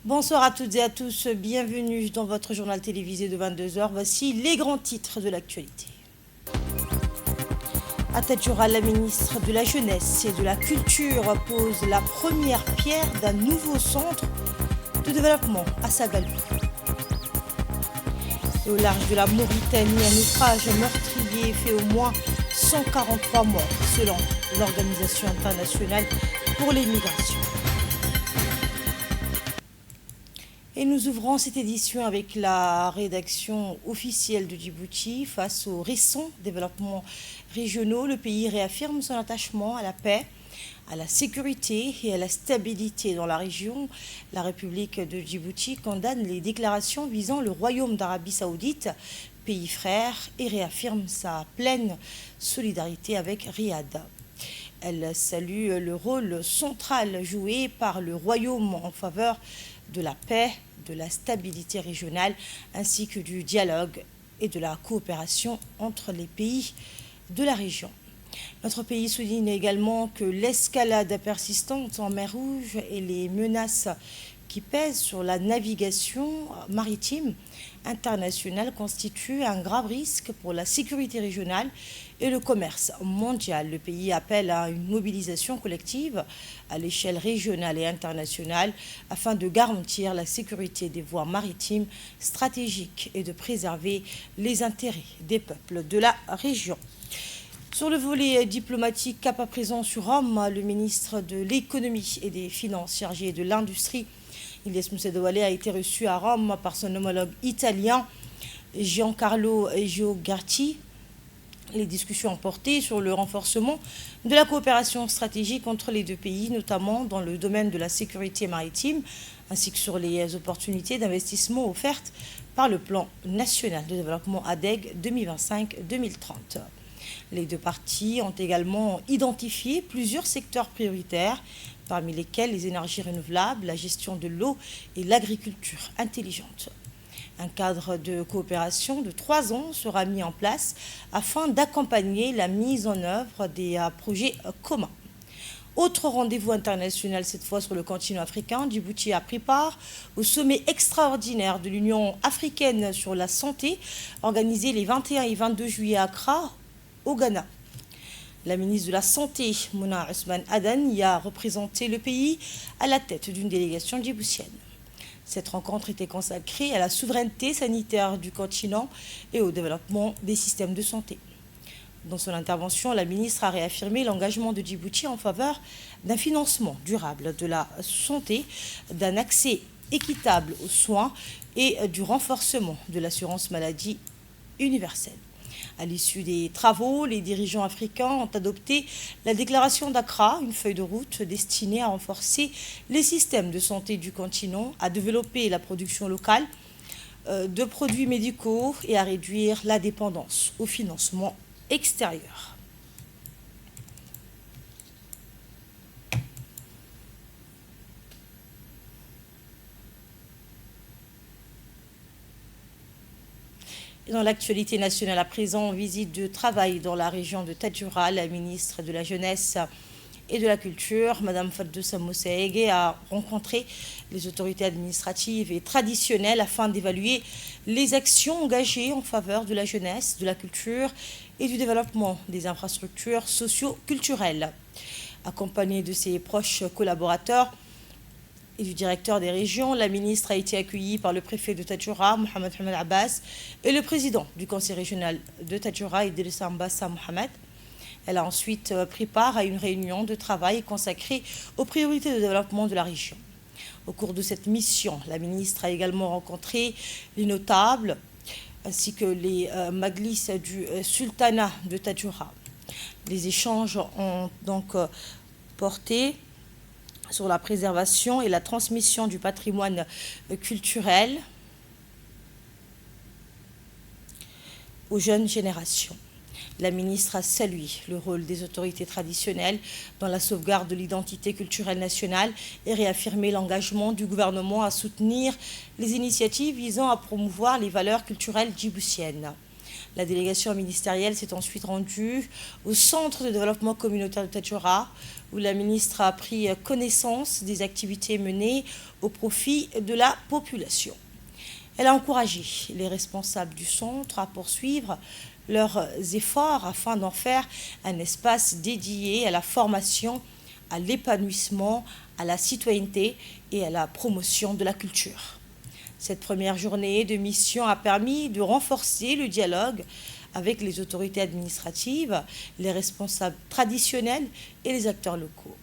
Bonsoir à toutes et à tous, bienvenue dans votre journal télévisé de 22 heures. Voici les grands titres de l'actualité. Tadjoura, la ministre de la Jeunesse et de la Culture, pose la première pierre d'un nouveau centre de développement à Sagalou. Et au large de la Mauritanie, un naufrage meurtrier fait au moins 143 morts, selon l'Organisation internationale pour les migrations. Et nous ouvrons cette édition avec la rédaction officielle de Djibouti. Face aux récents développements régionaux, le pays réaffirme son attachement à la paix, à la sécurité et à la stabilité dans la région. La République de Djibouti condamne les déclarations visant le Royaume d'Arabie Saoudite, pays frère, et réaffirme sa pleine solidarité avec Riyad. Elle salue le rôle central joué par le Royaume en faveur de la paix, de la stabilité régionale, ainsi que du dialogue et de la coopération entre les pays de la région. Notre pays souligne également que l'escalade persistante en mer Rouge et les menaces qui pèsent sur la navigation maritime internationale constituent un grave risque pour la sécurité régionale et le commerce mondial. Le pays appelle à une mobilisation collective à l'échelle régionale et internationale afin de garantir la sécurité des voies maritimes stratégiques et de préserver les intérêts des peuples de la région. Sur le volet diplomatique, cap à présent sur Rome, le ministre de l'Économie et des Finances chargé de l'Industrie, Ilyes Moussadoua, a été reçu à Rome par son homologue italien, Giancarlo Giorgatti. Les discussions ont porté sur le renforcement de la coopération stratégique entre les deux pays, notamment dans le domaine de la sécurité maritime, ainsi que sur les opportunités d'investissement offertes par le plan national de développement ADEG 2025-2030. Les deux parties ont également identifié plusieurs secteurs prioritaires, parmi lesquels les énergies renouvelables, la gestion de l'eau et l'agriculture intelligente. Un cadre de coopération de 3 ans sera mis en place afin d'accompagner la mise en œuvre des projets communs. Autre rendez-vous international, cette fois sur le continent africain, Djibouti a pris part au sommet extraordinaire de l'Union africaine sur la santé, organisé les 21 et 22 juillet à Accra, au Ghana. La ministre de la Santé, Mouna Ousmane Adan, y a représenté le pays à la tête d'une délégation djiboutienne. Cette rencontre était consacrée à la souveraineté sanitaire du continent et au développement des systèmes de santé. Dans son intervention, la ministre a réaffirmé l'engagement de Djibouti en faveur d'un financement durable de la santé, d'un accès équitable aux soins et du renforcement de l'assurance maladie universelle. À l'issue des travaux, les dirigeants africains ont adopté la déclaration d'Accra, une feuille de route destinée à renforcer les systèmes de santé du continent, à développer la production locale de produits médicaux et à réduire la dépendance au financement extérieur. Dans l'actualité nationale à présent, visite de travail dans la région de Tadjoura, la ministre de la Jeunesse et de la Culture, Mme Fadoussa Moussaégué, a rencontré les autorités administratives et traditionnelles afin d'évaluer les actions engagées en faveur de la jeunesse, de la culture et du développement des infrastructures socio-culturelles. Accompagnée de ses proches collaborateurs et du directeur des régions, la ministre a été accueillie par le préfet de Tadjoura, Mohamed Hamad Abbas, et le président du conseil régional de Tadjoura, Idrissa Mbassa Mohamed. Elle a ensuite pris part à une réunion de travail consacrée aux priorités de développement de la région. Au cours de cette mission, la ministre a également rencontré les notables ainsi que les majlis du sultanat de Tadjoura. Les échanges ont donc porté sur la préservation et la transmission du patrimoine culturel aux jeunes générations. La ministre a salué le rôle des autorités traditionnelles dans la sauvegarde de l'identité culturelle nationale et réaffirmé l'engagement du gouvernement à soutenir les initiatives visant à promouvoir les valeurs culturelles djiboutiennes. La délégation ministérielle s'est ensuite rendue au Centre de développement communautaire de Tadjoura, où la ministre a pris connaissance des activités menées au profit de la population. Elle a encouragé les responsables du centre à poursuivre leurs efforts afin d'en faire un espace dédié à la formation, à l'épanouissement, à la citoyenneté et à la promotion de la culture. Cette première journée de mission a permis de renforcer le dialogue avec les autorités administratives, les responsables traditionnels et les acteurs locaux.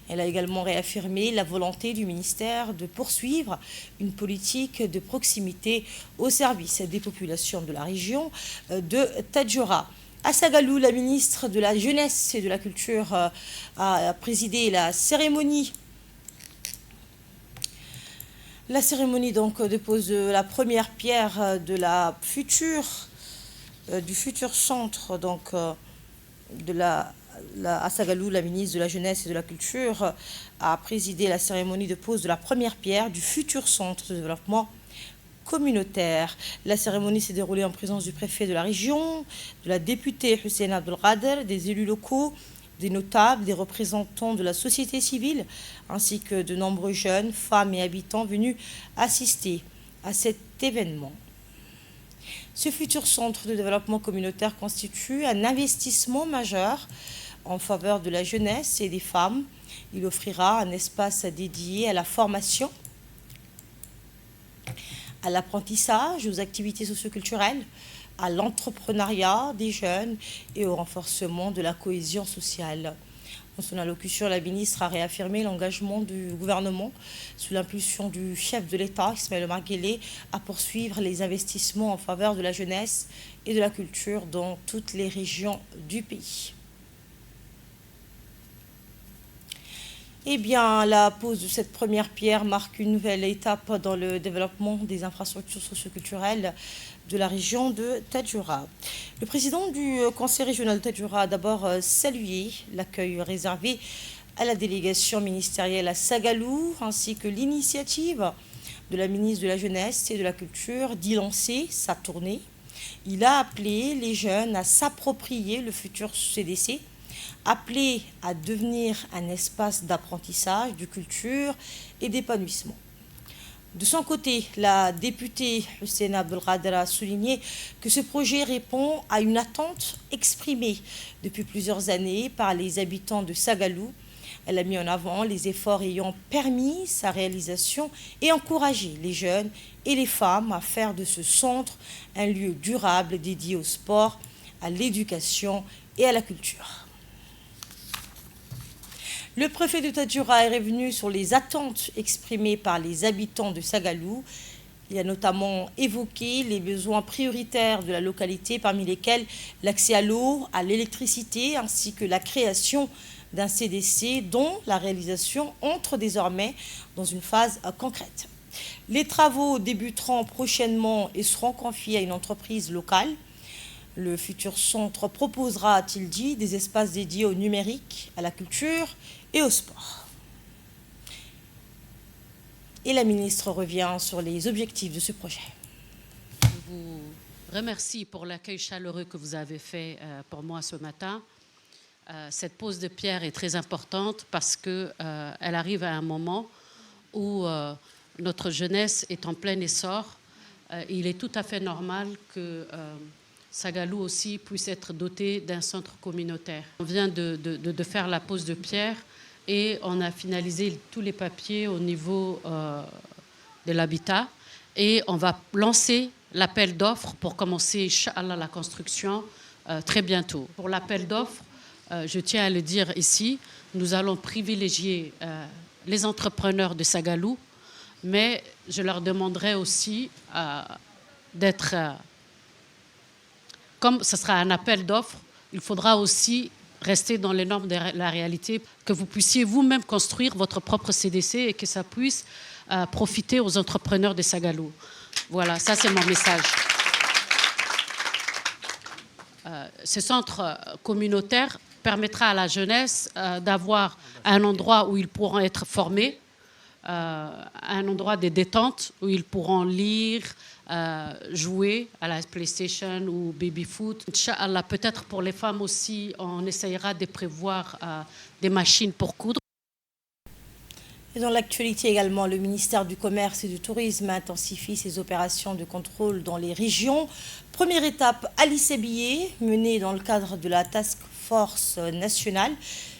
Elle a également réaffirmé la volonté du ministère de poursuivre une politique de proximité au service des populations de la région de Tadjoura. À Sagalou, la ministre de la Jeunesse et de la Culture a présidé la cérémonie. La cérémonie donc dépose la première pierre de du futur centre donc à Sagalou, la ministre de la Jeunesse et de la Culture a présidé la cérémonie de pose de la première pierre du futur centre de développement communautaire. La cérémonie s'est déroulée en présence du préfet de la région, de la députée Hussein Abdelkader, des élus locaux, des notables, des représentants de la société civile, ainsi que de nombreux jeunes, femmes et habitants venus assister à cet événement. Ce futur centre de développement communautaire constitue un investissement majeur en faveur de la jeunesse et des femmes. Il offrira un espace dédié à la formation, à l'apprentissage, aux activités socioculturelles, à l'entrepreneuriat des jeunes et au renforcement de la cohésion sociale. Dans son allocution, la ministre a réaffirmé l'engagement du gouvernement, sous l'impulsion du chef de l'État, Ismaël Omar Guelleh, à poursuivre les investissements en faveur de la jeunesse et de la culture dans toutes les régions du pays. Eh bien, la pose de cette première pierre marque une nouvelle étape dans le développement des infrastructures socioculturelles de la région de Tadjoura. Le président du conseil régional de Tadjoura a d'abord salué l'accueil réservé à la délégation ministérielle à Sagalou, ainsi que l'initiative de la ministre de la Jeunesse et de la Culture d'y lancer sa tournée. Il a appelé les jeunes à s'approprier le futur CDC, appelé à devenir un espace d'apprentissage, de culture et d'épanouissement. De son côté, la députée Hussein Abdelkader a souligné que ce projet répond à une attente exprimée depuis plusieurs années par les habitants de Sagalou. Elle a mis en avant les efforts ayant permis sa réalisation et encouragé les jeunes et les femmes à faire de ce centre un lieu durable dédié au sport, à l'éducation et à la culture. Le préfet de Tadjoura est revenu sur les attentes exprimées par les habitants de Sagalou. Il a notamment évoqué les besoins prioritaires de la localité, parmi lesquels l'accès à l'eau, à l'électricité, ainsi que la création d'un CDC dont la réalisation entre désormais dans une phase concrète. Les travaux débuteront prochainement et seront confiés à une entreprise locale. Le futur centre proposera, a-t-il dit, des espaces dédiés au numérique, à la culture et au sport. Et la ministre revient sur les objectifs de ce projet. Je vous remercie pour l'accueil chaleureux que vous avez fait pour moi ce matin. Cette pose de pierre est très importante parce qu'elle arrive à un moment où notre jeunesse est en plein essor. Il est tout à fait normal que Sagalou aussi puisse être doté d'un centre communautaire. On vient de faire la pose de pierre et on a finalisé tous les papiers au niveau de l'habitat et on va lancer l'appel d'offres pour commencer, Inch'Allah, la construction très bientôt. Pour l'appel d'offres, je tiens à le dire ici, nous allons privilégier les entrepreneurs de Sagalou, mais je leur demanderai aussi d'être... Comme ce sera un appel d'offres, il faudra aussi rester dans les normes de la réalité, que vous puissiez vous-même construire votre propre CDC et que ça puisse profiter aux entrepreneurs de Sagalou. Voilà, ça c'est mon message. Ce centre communautaire permettra à la jeunesse d'avoir un endroit où ils pourront être formés, un endroit de détente où ils pourront lire, jouer à la PlayStation ou baby-foot. Inch'Allah, peut-être pour les femmes aussi, on essayera de prévoir des machines pour coudre. Et dans l'actualité également, le ministère du Commerce et du Tourisme intensifie ses opérations de contrôle dans les régions. Première étape, Ali Sebiye, menée dans le cadre de la Task Force nationale,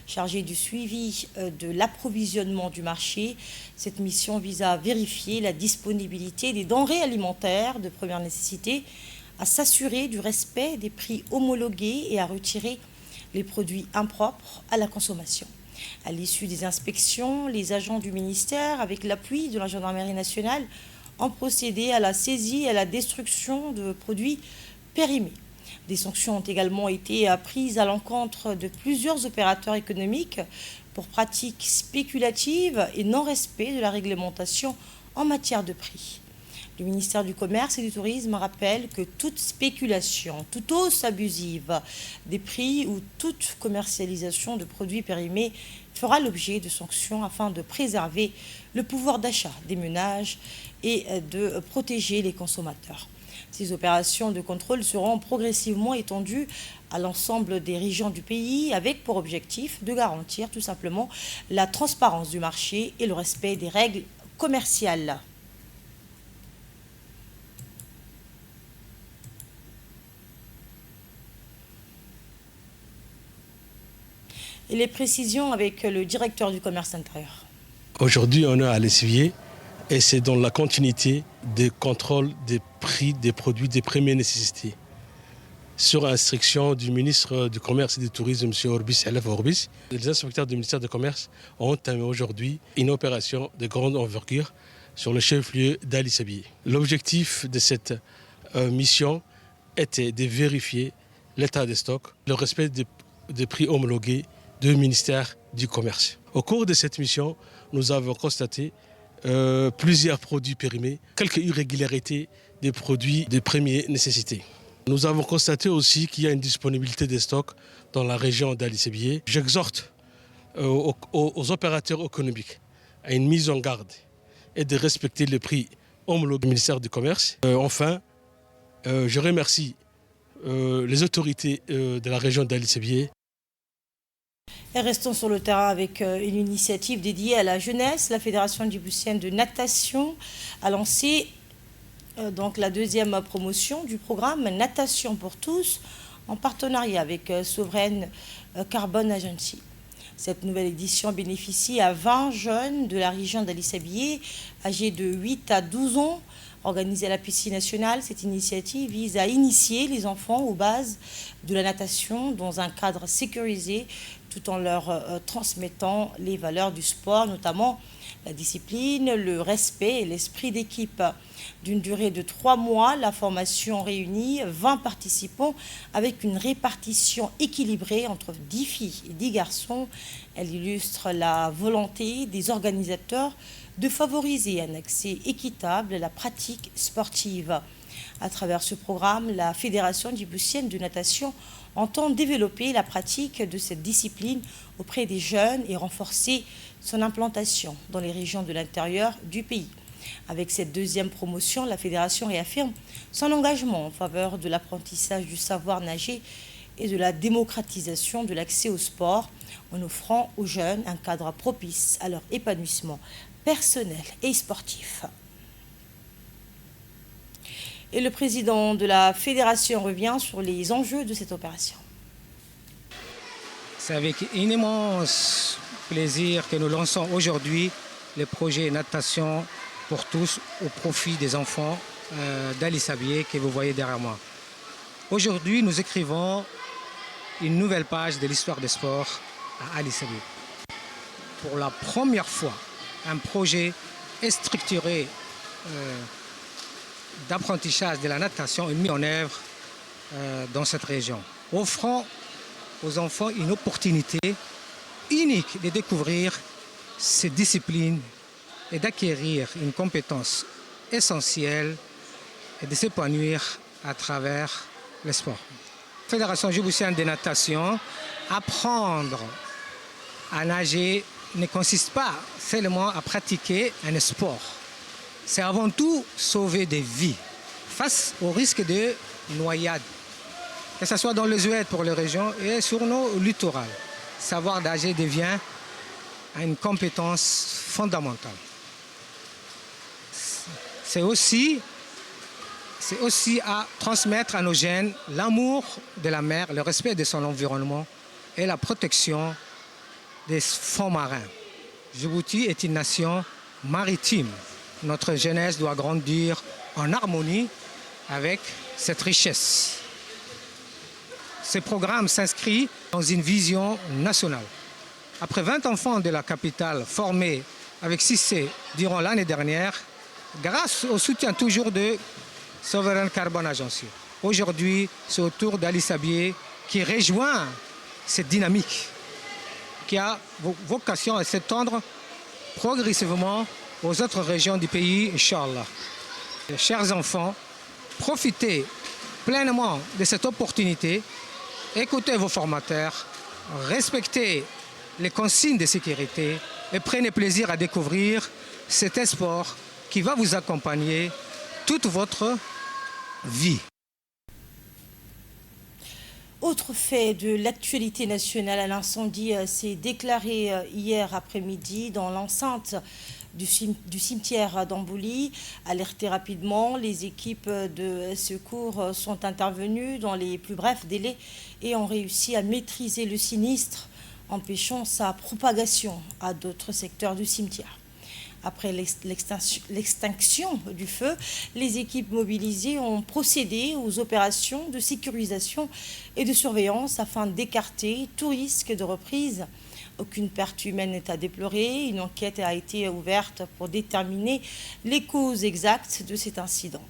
chargée du suivi de l'approvisionnement du marché. Cette mission vise à vérifier la disponibilité des denrées alimentaires de première nécessité, à s'assurer du respect des prix homologués et à retirer les produits impropres à la consommation. À l'issue des inspections, les agents du ministère, avec l'appui de la gendarmerie nationale, ont procédé à la saisie et à la destruction de produits périmés. Des sanctions ont également été prises à l'encontre de plusieurs opérateurs économiques pour pratiques spéculatives et non-respect de la réglementation en matière de prix. Le ministère du Commerce et du Tourisme rappelle que toute spéculation, toute hausse abusive des prix ou toute commercialisation de produits périmés fera l'objet de sanctions afin de préserver le pouvoir d'achat des ménages et de protéger les consommateurs. Ces opérations de contrôle seront progressivement étendues à l'ensemble des régions du pays avec pour objectif de garantir tout simplement la transparence du marché et le respect des règles commerciales. Et les précisions avec le directeur du commerce intérieur. Aujourd'hui, on est à l'Essivier et c'est dans la continuité des contrôles des prix des produits de première nécessité. Sur instruction du ministre du Commerce et du Tourisme, M. Orbis Elef Orbis, les inspecteurs du ministère du Commerce ont entamé aujourd'hui une opération de grande envergure sur le chef-lieu d'Ali Sebiye. L'objectif de cette mission était de vérifier l'état des stocks, le respect des prix homologués du ministère du Commerce. Au cours de cette mission, nous avons constaté plusieurs produits périmés, quelques irrégularités des produits de première nécessité. Nous avons constaté aussi qu'il y a une disponibilité des stocks dans la région d'Ali Sebiye. J'exhorte aux opérateurs économiques à une mise en garde et de respecter les prix homologués du ministère du Commerce. Enfin, je remercie les autorités de la région d'Ali Sebiye. Et restons sur le terrain avec une initiative dédiée à la jeunesse. La Fédération djiboutienne de natation a lancé donc la deuxième promotion du programme Natation pour tous en partenariat avec Sovereign Carbon Agency. Cette nouvelle édition bénéficie à 20 jeunes de la région d'Ali Sebiye, âgés de 8 à 12 ans. Organisée à la piscine nationale, cette initiative vise à initier les enfants aux bases de la natation dans un cadre sécurisé tout en leur transmettant les valeurs du sport, notamment la discipline, le respect et l'esprit d'équipe. D'une durée de 3 mois, la formation réunit 20 participants avec une répartition équilibrée entre 10 filles et 10 garçons. Elle illustre la volonté des organisateurs de favoriser un accès équitable à la pratique sportive. À travers ce programme, la Fédération djiboutienne de natation entend développer la pratique de cette discipline auprès des jeunes et renforcer son implantation dans les régions de l'intérieur du pays. Avec cette deuxième promotion, la Fédération réaffirme son engagement en faveur de l'apprentissage du savoir nager et de la démocratisation de l'accès au sport en offrant aux jeunes un cadre propice à leur épanouissement personnel et sportif. Et le président de la Fédération revient sur les enjeux de cette opération. C'est avec un immense plaisir que nous lançons aujourd'hui le projet Natation pour tous au profit des enfants d'Ali Sebiye que vous voyez derrière moi. Aujourd'hui, nous écrivons une nouvelle page de l'histoire des sports à Ali Sebiye. Pour la première fois, un projet structuré d'apprentissage de la natation est mis en œuvre dans cette région, offrant aux enfants une opportunité unique de découvrir ces disciplines et d'acquérir une compétence essentielle et de s'épanouir à travers le sport. Fédération djiboutienne de natation, apprendre à nager ne consiste pas seulement à pratiquer un sport. C'est avant tout sauver des vies face au risque de noyade, que ce soit dans les oueds pour les régions et sur nos littorales. Savoir nager devient une compétence fondamentale. C'est aussi à transmettre à nos jeunes l'amour de la mer, le respect de son environnement et la protection des fonds marins. Djibouti est une nation maritime. Notre jeunesse doit grandir en harmonie avec cette richesse. Ce programme s'inscrit dans une vision nationale. Après 20 enfants de la capitale formés avec Cissé durant l'année dernière, grâce au soutien toujours de Sovereign Carbon Agency, aujourd'hui, c'est au tour d'Ali Sabié qui rejoint cette dynamique qui a vocation à s'étendre progressivement aux autres régions du pays, Inch'Allah. Chers enfants, profitez pleinement de cette opportunité, écoutez vos formateurs, respectez les consignes de sécurité et prenez plaisir à découvrir cet sport qui va vous accompagner toute votre vie. Autre fait de l'actualité nationale, un incendie s'est déclaré hier après-midi dans l'enceinte du cimetière d'Ambouli. Alertées rapidement, les équipes de secours sont intervenues dans les plus brefs délais et ont réussi à maîtriser le sinistre, empêchant sa propagation à d'autres secteurs du cimetière. Après l'extinction du feu, les équipes mobilisées ont procédé aux opérations de sécurisation et de surveillance afin d'écarter tout risque de reprise. Aucune perte humaine n'est à déplorer. Une enquête a été ouverte pour déterminer les causes exactes de cet incident.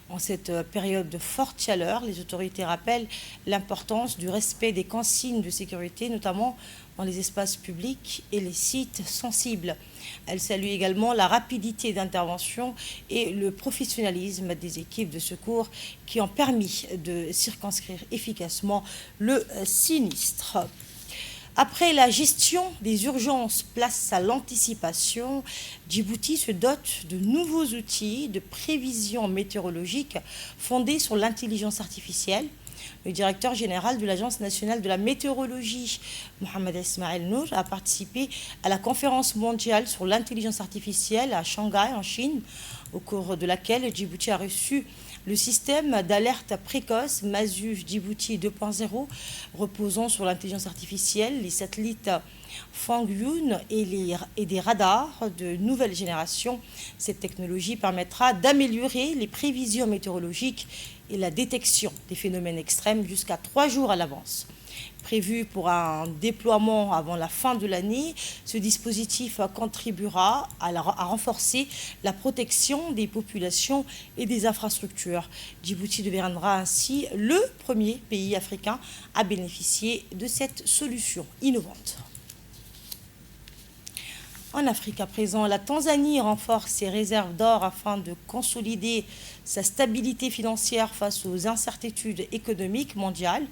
En cette période de forte chaleur, les autorités rappellent l'importance du respect des consignes de sécurité, notamment dans les espaces publics et les sites sensibles. Elles saluent également la rapidité d'intervention et le professionnalisme des équipes de secours qui ont permis de circonscrire efficacement le sinistre. Après la gestion des urgences, place à l'anticipation. Djibouti se dote de nouveaux outils de prévision météorologique fondés sur l'intelligence artificielle. Le directeur général de l'Agence nationale de la météorologie, Mohamed Ismaël Nour, a participé à la conférence mondiale sur l'intelligence artificielle à Shanghai, en Chine, au cours de laquelle Djibouti a reçu le système d'alerte précoce Masu Djibouti 2.0, reposant sur l'intelligence artificielle, les satellites Fangyun et des radars de nouvelle génération. Cette technologie permettra d'améliorer les prévisions météorologiques et la détection des phénomènes extrêmes jusqu'à 3 jours à l'avance. Prévu pour un déploiement avant la fin de l'année, ce dispositif contribuera à renforcer la protection des populations et des infrastructures. Djibouti deviendra ainsi le premier pays africain à bénéficier de cette solution innovante. En Afrique à présent, la Tanzanie renforce ses réserves d'or afin de consolider sa stabilité financière face aux incertitudes économiques mondiales.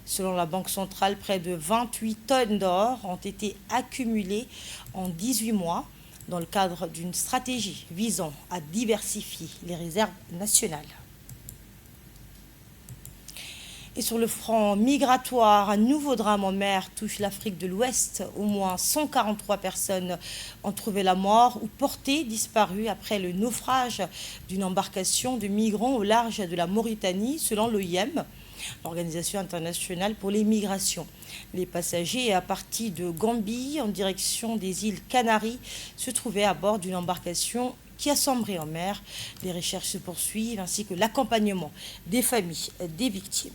Selon la Banque centrale, près de 28 tonnes d'or ont été accumulées en 18 mois dans le cadre d'une stratégie visant à diversifier les réserves nationales. Et sur le front migratoire, un nouveau drame en mer touche l'Afrique de l'Ouest. Au moins 143 personnes ont trouvé la mort ou porté disparu après le naufrage d'une embarcation de migrants au large de la Mauritanie, selon l'OIM, l'Organisation internationale pour les migrations. Les passagers partis de Gambie en direction des îles Canaries se trouvaient à bord d'une embarcation qui a sombré en mer. Les recherches se poursuivent ainsi que l'accompagnement des familles des victimes.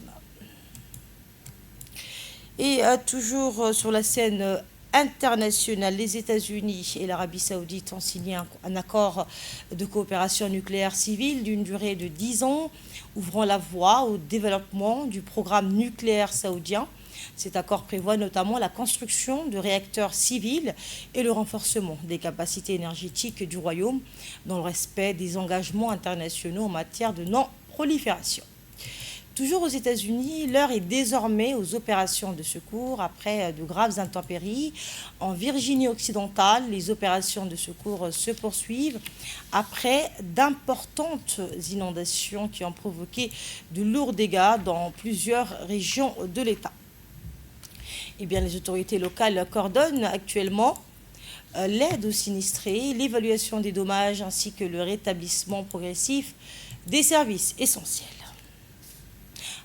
Et toujours sur la scène internationale, les États-Unis et l'Arabie saoudite ont signé un accord de coopération nucléaire civile d'une durée de 10 ans, ouvrant la voie au développement du programme nucléaire saoudien. Cet accord prévoit notamment la construction de réacteurs civils et le renforcement des capacités énergétiques du Royaume dans le respect des engagements internationaux en matière de non-prolifération. Toujours aux États-Unis, l'heure est désormais aux opérations de secours après de graves intempéries. En Virginie occidentale, les opérations de secours se poursuivent après d'importantes inondations qui ont provoqué de lourds dégâts dans plusieurs régions de l'État. Eh bien, les autorités locales coordonnent actuellement l'aide aux sinistrés, l'évaluation des dommages ainsi que le rétablissement progressif des services essentiels.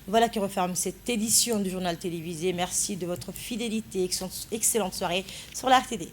Voilà qui referme cette édition du journal télévisé. Merci de votre fidélité. Excellente soirée sur la RTD.